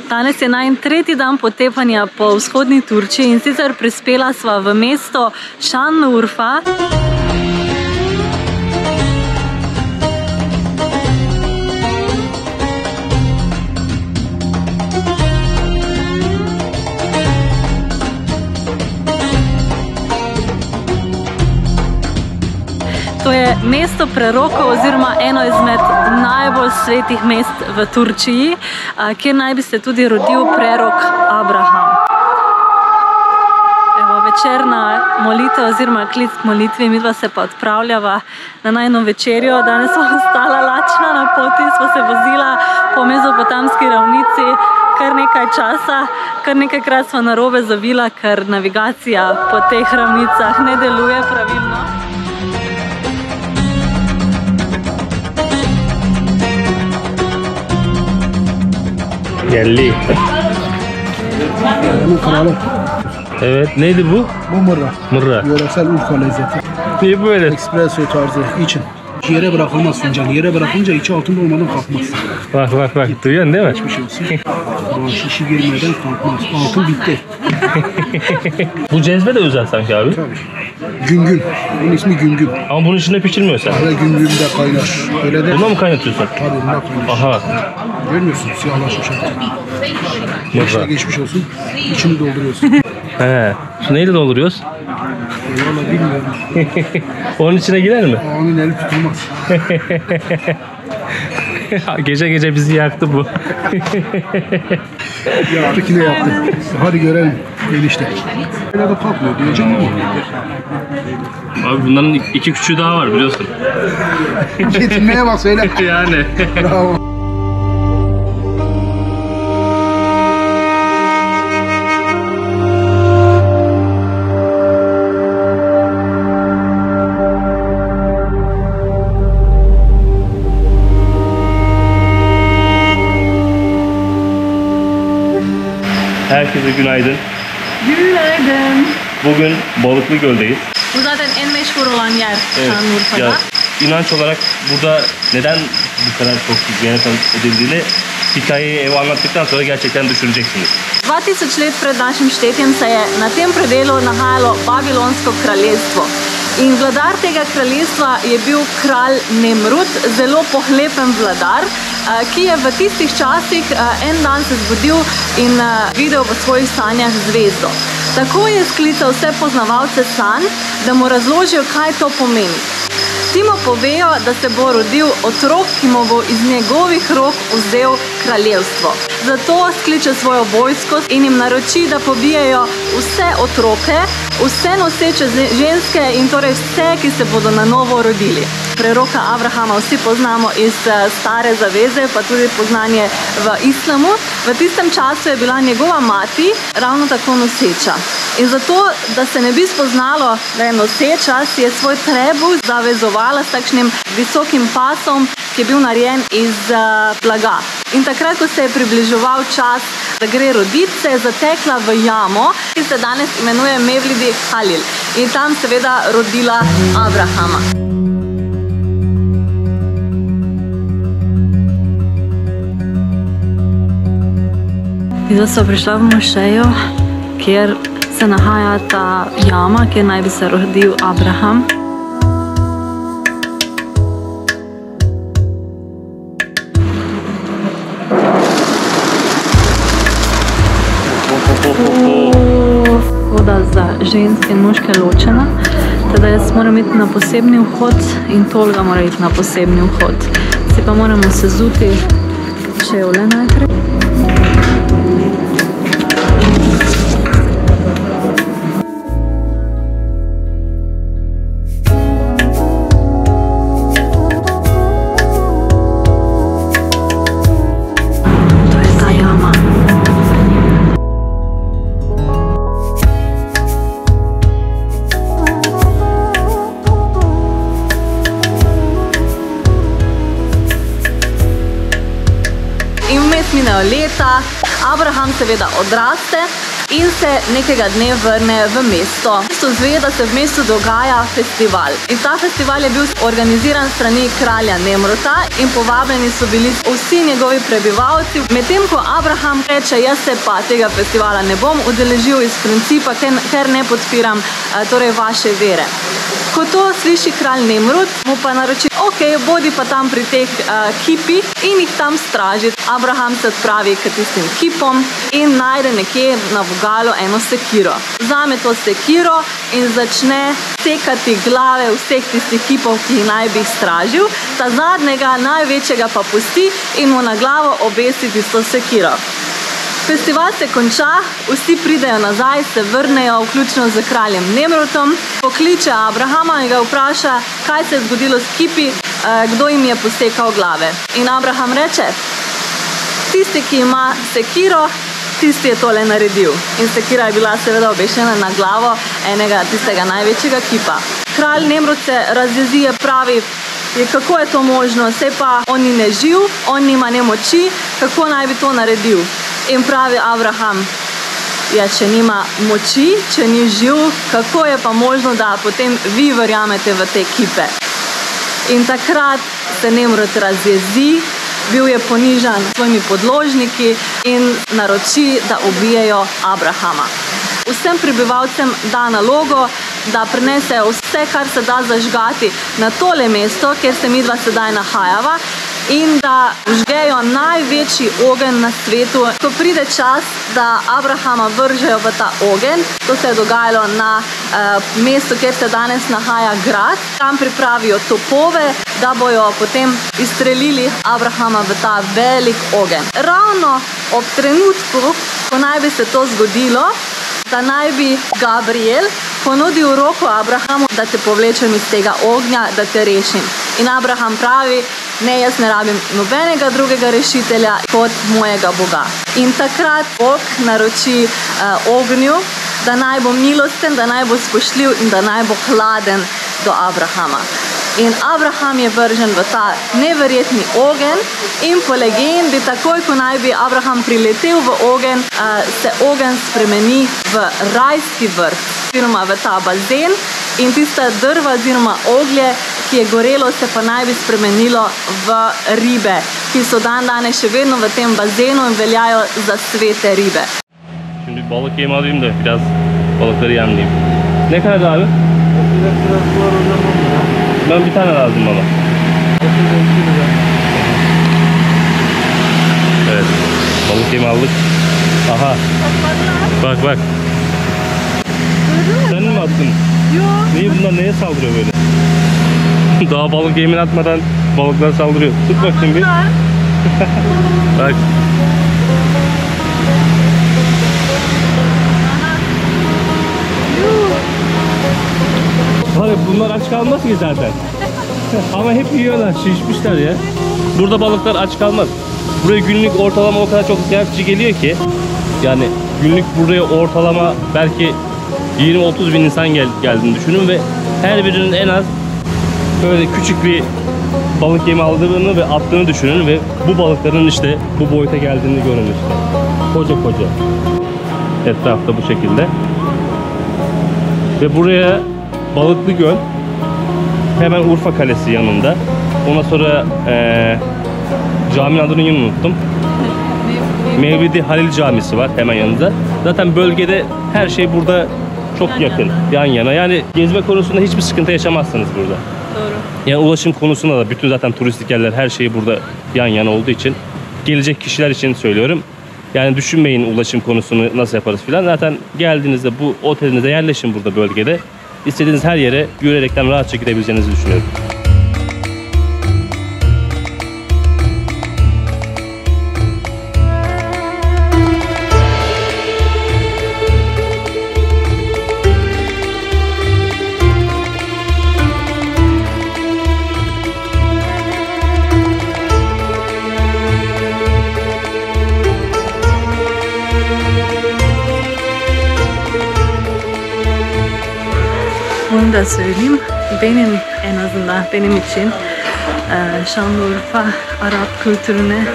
Danes je najin tretji dan potepanja po vzhodni Turčiji in sicer prispela sva v mesto Şanlıurfa. To je mesto prerokov oziroma eno izmed najbolj svetih mest v Turčiji, kjer naj bi se tudi rodil prerok Abraham. Evo, večerna molitev oziroma klic k molitvi, midva se pa odpravljava na najino večerjo. Danes smo ostala lačna na poti, smo se vozila po Mezopotamski ravnici kar nekaj časa, kar nekajkrat smo narobe zavila, ker navigacija po teh ravnicah ne deluje pravilno. Geldi. Bu kanalı. Evet, neydi bu? Bu mırra. Mırra. Yöresel Urfa lezzeti. Niye böyle? Espresso tarzı için. Yere bırakılmaz fincan. Yere bırakınca içi altında olmadan kalkmaz. Bak. Duyuyorsun değil mi? Geçmiş olsun. Bu şişi girmeden kalkmaz. Altın bitti. Bu cezve de özel sanki abi. Tabii. Güngün. Bunun ismi güngün. Ama bunun içinde pişirmiyor sen. Böyle güngünde kaynar. Öyle de. Buna mı kaynatıyorsun? Tabii bunda kaynar. Aha. Görmüyorsun siyahlaşmış artık. Mırra. Geçmiş olsun. İçini dolduruyorsun. He. Şu neyle dolduruyoruz? Valla bilmiyorum. Onun içine girer mi? Onun eli tutulmaz. Gece bizi yaktı bu. Yaptık yine yaptı. Hadi görelim. Gelişte. Öyle de kalkmıyor diyeceğim ama. Abi bunların iki küçüğü daha var biliyorsun. Getirmeye bak söyle. Yani. Bravo. Herkese günaydın. Günaydın. Bugün Balıklı Göl'deyiz. Bu zaten en meşhur olan yer Evet. Şanlıurfa'da. Ya, inanç olarak burada neden bu kadar çok ziyaret edildiğini hikayeyi eve anlattıktan sonra gerçekten düşüneceksiniz. 2000 let pred našim štetjem se je na tem predelu nahajalo Babilonsko kraljestvo. In vladar tega kraljestva je bil kralj Nemrut, zelo pohlepen vladar, ki je v tistih časih en dan se zbudil in videl v svojih sanjah zvezdo. Tako je sklical vse poznavalce sanj, da mu razložijo, kaj to pomeni. Ti mu povejo, da se bo rodil otrok, ki mu bo iz njegovih rok vzel kraljevstvo. Zato skliče svojo vojsko in jim naroči, da pobijejo vse otroke, vse noseče ženske in torej vse, ki se bodo na novo rodili. Preroka Abrahama vsi poznamo iz stare zaveze, pa tudi poznanje v islamu. V tistem času je bila njegova mati ravno tako noseča. In zato, da se ne bi spoznalo, da je noseča, si je svoj trebuh zavezovala s takšnim visokim pasom, ki je bil narejen iz blaga. In takrat, ko se je približeval čas, da gre roditi, se je zatekla v jamo, ki se danes imenuje Mevlidi Halil. In tam seveda rodila Abrahama. Zdaj so prišla v mošejo, kjer se nahaja ta jama, kjer naj bi se rodil Abraham. Voda za ženske in moške ločena, teda jaz moram iti na posebni vhod in Tolga mora iti na posebni vhod. Si pa moramo sezuti čevlje najprej. Minejo Nemruta, Abraham seveda odraste in se nekega dne vrne v mesto. Izve, da se v mestu dogaja festival. In ta festival je bil organiziran strani kralja Nemruta in povabljeni so bili vsi njegovi prebivalci. Medtem ko Abraham reče, jaz se pa tega festivala ne bom udeležil iz principa, ker ne podpiram torej vaše vere. Ko to sliši kralj Nemrut, mu pa naroči, ok, bodi pa tam pri teh kipih in jih tam straži. Abraham se odpravi k tistim kipom in najde nekje na vogalu eno sekiro. Vzame to sekiro in začne sekati glave vseh tistih kipov, ki jih naj bi stražil. Ta zadnjega, največjega pa pusti in mu na glavo obesi tisto sekiro. Festival se konča, vsi pridejo nazaj, se vrnejo, vključno z kraljem Nemrutom, pokliče Abrahama in ga vpraša, kaj se je zgodilo s kipi, kdo jim je posekal glave. In Abraham reče, tisti, ki ima sekiro, tisti je tole naredil. In sekira je bila seveda obešena na glavo enega tistega največjega kipa. Kralj Nemrut se razjezi, pravi, kako je to možno, saj pa on ni neživ, on nima ne moči, kako naj bi to naredil. In pravi Abraham, ja, če nima moči, če ni živ, kako je pa možno, da potem vi verjamete v te kipe? In takrat se Nemrut razjezi, bil je ponižan s svojimi podložniki in naroči, da ubijejo Abrahama. Vsem prebivalcem da nalogo, da prinesejo vse, kar se da zažgati na tole mesto, kjer se midva sedaj nahajava, in da vžgejo največji ogenj na svetu. Ko pride čas, da Abrahama vržejo v ta ogenj, to se je dogajalo na mestu, kjer se danes nahaja grad, tam pripravijo topove, da bojo potem izstrelili Abrahama v ta velik ogenj. Ravno ob trenutku, ko naj bi se to zgodilo, da naj bi Gabriel ponudil roko Abrahamu, da te povlečem iz tega ognja, da te rešim. In Abraham pravi, ne, jaz ne rabim nobenega drugega rešitelja kot mojega Boga. In takrat Bog naroči ognju, da naj bo milosten, da naj bo spoštljiv in da naj bo hladen do Abrahama. In Abraham je vržen v ta neverjetni ogenj in po legendi, takoj ko naj bi Abraham priletel v ogenj, se ogenj spremeni v rajski vrt, oziroma v ta bazen in tista drva oziroma oglje, ki je gorelo, se pa naj bi spremenilo v ribe, ki so danes še vedno v tem bazenu in veljajo za svete ribe. Şimdi balık yemi alayım da biraz balıkları yemleyeyim. Ne kadar abi? Ben bir tane lazım bana. Evet, balık yemi aldık. Aha, bak bak. Sen mi attın? Yok. Niye bunlar neye saldırıyor böyle? Daha balık yemini atmadan balıklar saldırıyor. Tut bakayım bir. Bak. Var ya, bunlar aç kalmaz ki zaten. Ama hep yiyorlar, şişmişler ya. Burada balıklar aç kalmaz. Buraya günlük ortalama o kadar çok ziyaretçi geliyor ki. Yani günlük buraya ortalama belki 20-30 bin insan geldiğini düşünün ve her birinin en az böyle küçük bir balık yemi aldığını ve attığını düşünün ve bu balıkların işte bu boyuta geldiğini görün işte. Koca koca. Etrafta bu şekilde. Ve buraya Balıklı Göl, hemen Urfa Kalesi yanında. Ondan sonra caminin adını yine unuttum. Mevlidi Halil Camisi var hemen yanında. Zaten bölgede her şey burada çok yakın, yan yana. Yani gezme konusunda hiçbir sıkıntı yaşamazsınız burada. Doğru. Yani ulaşım konusunda da bütün zaten turistik yerler, her şey burada yan yana olduğu için, gelecek kişiler için söylüyorum. Yani düşünmeyin ulaşım konusunu nasıl yaparız filan. Zaten geldiğinizde bu otelinize yerleşin burada bölgede. İstediğiniz her yere yürüyerekten rahatça gidebileceğinizi düşünüyorum. Bunu da söyleyeyim. En azından benim için Şanlıurfa Arap kültürüne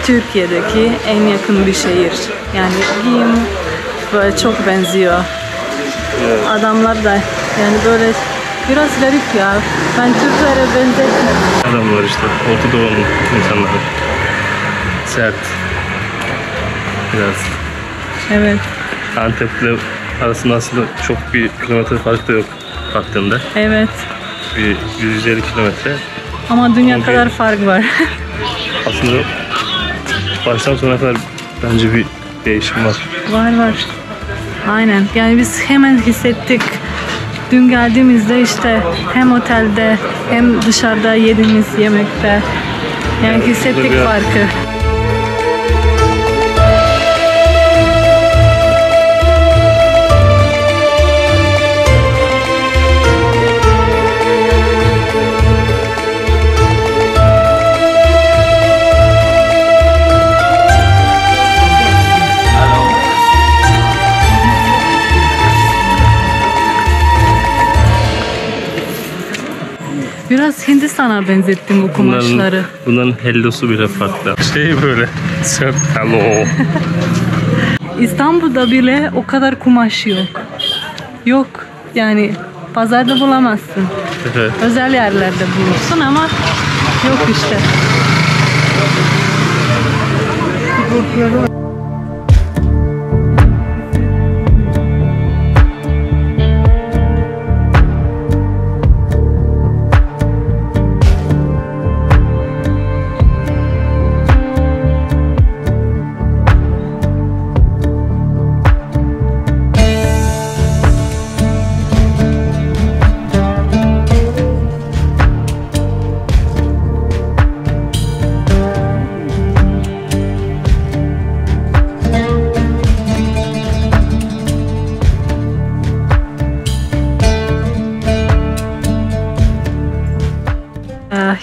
Türkiye'deki en yakın bir şehir. Yani giyim böyle çok benziyor. Evet. Adamlar da yani böyle biraz garip ya. Ben Türklere benzetmiyorum. Adamlar işte Orta Doğu'nun insanları. Sert. Biraz. Evet. Antep'le arasında aslında çok bir kilometre fark da yok baktığında. Evet. Bir 150 kilometre. Ama dünya Ama kadar fark var. Aslında baştan sona kadar bence bir değişim var. Var. Aynen. Yani biz hemen hissettik. Dün geldiğimizde işte hem otelde hem dışarıda yediğimiz yemekte. Yani hissettik Tabii. farkı. Biraz Hindistan'a benzettim bu kumaşları. Bunların hellosu bile farklı. Şey böyle. Sert hello. İstanbul'da bile o kadar kumaş yok. Yok. Yani pazarda bulamazsın. Evet. Özel yerlerde bulursun ama yok işte.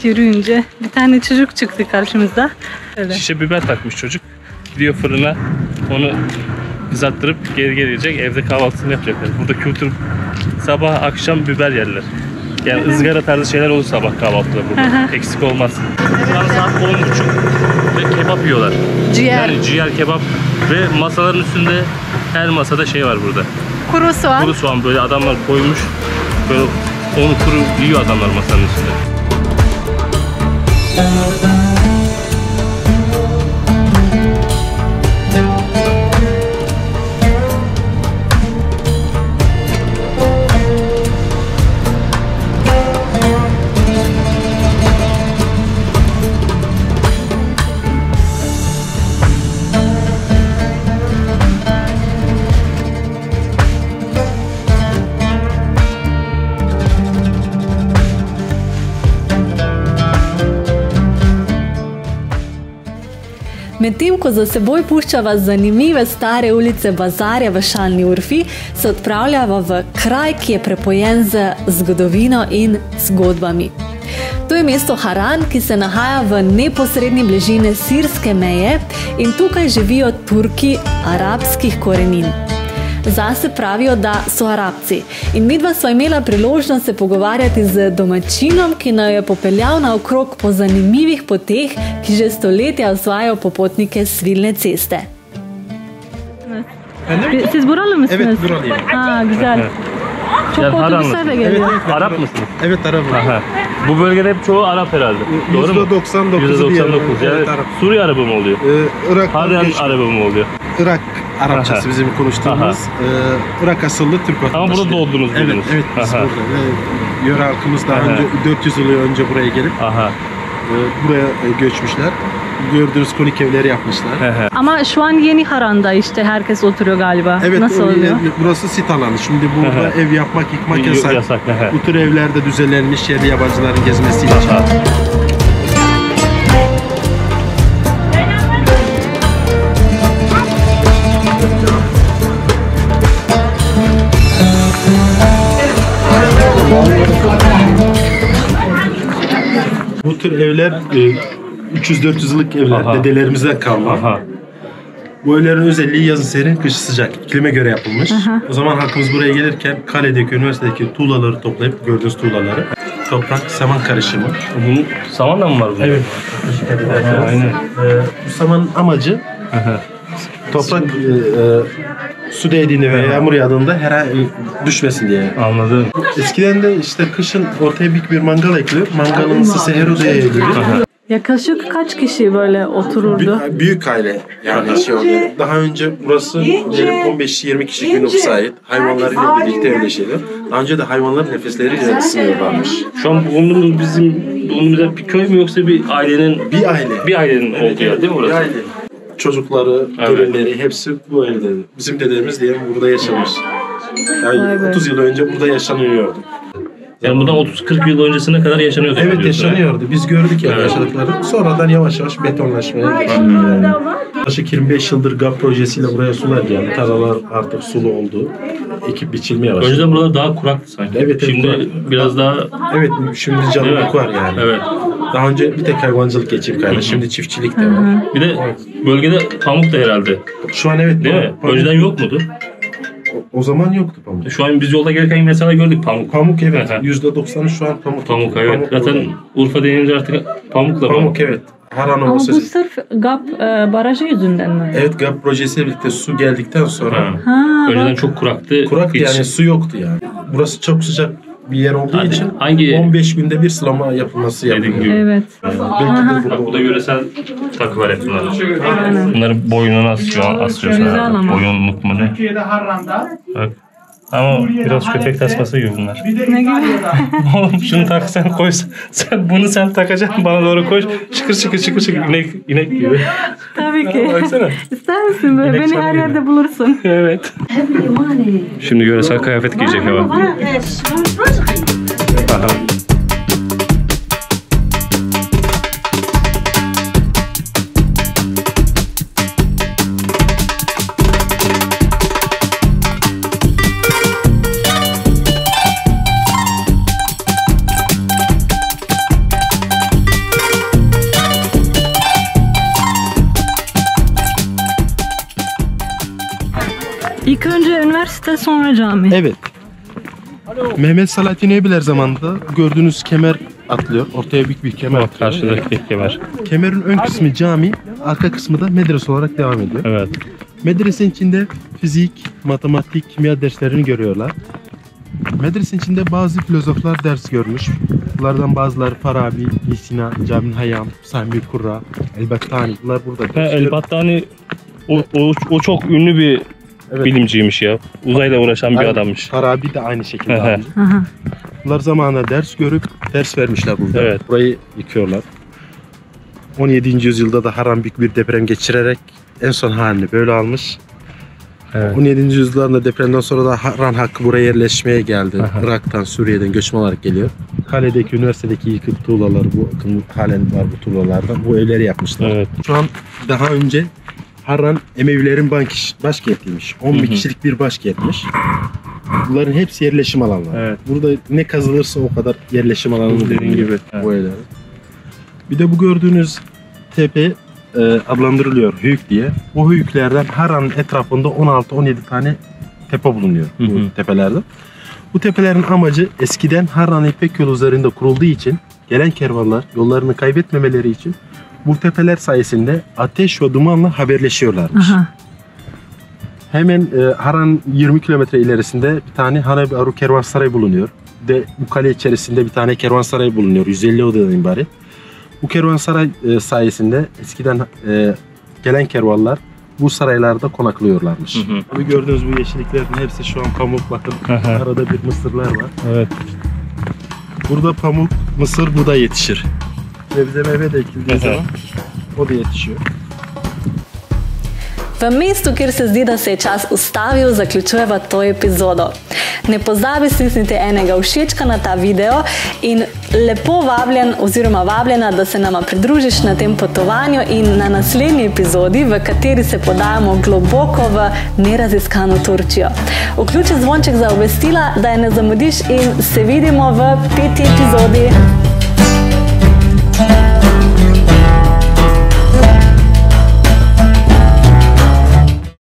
Yürüyünce bir tane çocuk çıktı karşımızda. Öyle. Şişe biber takmış çocuk. Gidiyor fırına. Onu kızarttırıp geri gelecek. Evde kahvaltısını yapacaklar. Burada kültür sabah akşam biber yerler. Yani ızgara tarzı şeyler olur sabah kahvaltıda burada. Eksik olmaz. Şu an saat 10.30 ve kebap yiyorlar. Ciğer. Yani ciğer kebap ve masaların üstünde her masada şey var burada. Kuru soğan. Kuru soğan böyle adamlar koymuş. Böyle onu kuru yiyor adamlar masanın üstünde. Medtem ko za seboj puščava zanimive stare ulice Bazarja v Šalni Urfi, se odpravljava v kraj, ki je prepojen z zgodovino in zgodbami. To je mesto Haran, ki se nahaja v neposredni bližini sirske meje in tukaj živijo Turki arabskih korenin. Zase pravijo, da so Arabci. In midva sva imela priložnost se pogovarjati z domačinom, ki nas je popeljal naokrog po zanimivih poteh, ki že stoletja osvajajo popotnike svilne ceste. Siz buralı mısınız? Evet, buralıyım. Ha, güzel. Çok Yani otobüsler de geliyor. Arap mısınız? Evet, Arap'ım. Aha. Bu bölgede hep çoğu Arap herhalde. Doğru mu? %99'u %99. Yani evet, Arap. Suriye Arabı mı oluyor? Irak, Harran Arabı mı oluyor? Irak Arapçası Aha. bizim konuştuğumuz. Irak asıllı Türk vatandaşı. Ama burada doğdunuz, Evet, büyüdünüz. evet biz Aha. burada. Yöre halkımız daha Aha. önce 400 yıl önce buraya gelip Aha. buraya göçmüşler. Gördüğünüz konik evleri yapmışlar. Ama şu an yeni Haran'da işte herkes oturuyor galiba. Evet, Nasıl oluyor? burası sit alanı. Şimdi burada Aha. ev yapmak, yıkmak yasak. Yasak. Aha. Bu tür evlerde düzenlenmiş yerli yabancıların gezmesi için. Aha. Bu tür evler 300-400 yıllık evler. Aha. Dedelerimizden kalma. Aha. Bu evlerin özelliği yazın serin, kışı sıcak. İklime göre yapılmış. O zaman halkımız buraya gelirken kaledeki, üniversitedeki tuğlaları toplayıp gördüğünüz tuğlaları toprak saman karışımı. Samanla mı var bu? Evet. Aynen. Bu saman amacı toprak su değdiğinde veya yağmur yağdığında herhangi düşmesin diye. Anladım. Eskiden de işte kışın ortaya büyük bir mangal ekiliyor. Mangalın ısısı her odaya yayılıyor. Yaklaşık kaç kişi böyle otururdu? Büyük aile yani şey oluyor. Daha önce burası 15-20 kişilik bir nüfusa ait. Hayvanlarıyla birlikte yerleşiyorlar. Daha önce de hayvanların nefesleriyle ısınıyorlarmış. Şu an bulunduğumuz bir köy mü yoksa bir ailenin? Bir aile. Bir ailenin olduğu yer değil mi burası? Bir aile. Çocukları, gelinleri hepsi bu evde. Bizim dedemiz diyelim burada yaşamış. Yani 30 yıl önce burada yaşanıyordu. Yani bundan 30-40 yıl öncesine kadar yaşanıyordu. Evet yaşanıyordu. Biz gördük yani yaşadıkları. Sonradan yavaş yavaş betonlaşmaya geçti. Yaklaşık 25 yıldır GAP projesiyle buraya sular geldi. Tarlalar artık sulu oldu. Ekip biçilmeye başladı. Önceden burada daha kuraktı sanki. Evet, şimdi kurak. biraz daha... Evet şimdi canlılık var yani. Evet. Daha önce bir tek hayvancılık geçim kaynağı. Şimdi çiftçilik de var. Bir de bölgede pamuk da herhalde. Şu an evet. Değil mi? Pamuk. Önceden yok muydu? O zaman yoktu pamuk. Şu an biz yolda gelirken mesela gördük pamuk. Pamuk evet. Aha. %90'ı şu an pamuk. Pamuk evet. Pamuk Zaten burada. Urfa denince artık pamukla Pamuk evet. Haran Ama Ovası. bu sırf GAP barajı yüzünden mi? Evet GAP projesiyle birlikte su geldikten sonra önceden çok kuraktı. kuraktı yani su yoktu yani. Burası çok sıcak bir yer olduğu için hangi 15 günde bir sulama yapılması dediğim yapılıyor. gibi. Evet. Belki de Bu da yöresel takı var hep bunlar. Bunları boynuna asıyorsun. Güzel ama. Boyunluk mu ne? Türkiye'de Harran'da. Bak. Ama biraz köpek tasması gibi bunlar. Bir de İtalya'da. Oğlum şunu tak sen koy. Sen takacaksın bana doğru koy. Çıkır inek gibi. Tabii ki. Baksana. İster misin böyle? İnek Beni sana her gibi. yerde bulursun. Evet. Şimdi yöresel kıyafet giyecek ama. Aha. İlk önce üniversite sonra cami. Evet. Mehmet Salahattin Eyüpler zamanında gördüğünüz kemer atlıyor. Ortaya büyük bir kemer Bak atlıyor. karşıdaki kemer. Kemerin ön kısmı cami, arka kısmı da medrese olarak devam ediyor. Evet. Medresenin içinde fizik, matematik, kimya derslerini görüyorlar. Medresenin içinde bazı filozoflar ders görmüş. Bunlardan bazıları Farabi, İbn Sina, Cabir Hayyam, Sami Kurra, El-Battani. Bunlar burada. El-Battani o çok ünlü bir bilimciymiş ya. Uzayla uğraşan bir adammış. Farabi de aynı şekilde. Aha. aynı. Bunlar zamanında ders görüp ders vermişler burada. Evet. Burayı yıkıyorlar. 17. yüzyılda da Harran büyük bir deprem geçirerek en son halini böyle almış. Evet. 17. yüzyılda depremden sonra da Harran halkı buraya yerleşmeye geldi. Aha. Irak'tan, Suriye'den göçmen olarak geliyor. Kaledeki, üniversitedeki yıkık tuğlalar, bu halen var bu tuğlalarda. Bu evleri yapmışlar. Evet. Şu an daha önce Harran Emevilerin başkentiymiş. 10 bin kişilik bir başkentmiş. Bunların hepsi yerleşim alanları. Evet. Burada ne kazılırsa o kadar yerleşim alanı dediğin gibi bu evler. Bir de bu gördüğünüz tepe adlandırılıyor Höyük diye. O höyüklerden Harran'ın etrafında 16-17 tane tepe bulunuyor bu tepelerde. Bu tepelerin amacı eskiden Harran İpek yolu üzerinde kurulduğu için gelen kervanlar yollarını kaybetmemeleri için bu tepeler sayesinde ateş ve dumanla haberleşiyorlarmış. Aha. Hemen Harran 20 kilometre ilerisinde bir tane Hanebi Aru Kervansaray bulunuyor. De bu kale içerisinde bir tane kervansaray bulunuyor. 150 odadan ibaret. Bu kervansaray sayesinde eskiden gelen kervanlar bu saraylarda konaklıyorlarmış. Bu gördüğünüz bu yeşilliklerin hepsi şu an pamuk. Bakın arada bir mısırlar var. Evet. Burada pamuk, mısır, buğday yetişir. Sebze meyve de ekildiği zaman o da yetişiyor. V mestu, kjer se zdi, da se je čas ustavil, zaključujeva to epizodo. Ne pozabi stisniti enega všečka na ta video in lepo vabljen oziroma vabljena, da se nama pridružiš na tem potovanju in na naslednji epizodi, v kateri se podajamo globoko v neraziskano Turčijo. Vključi zvonček za obvestila, da je ne zamudiš in se vidimo v 5. epizodi.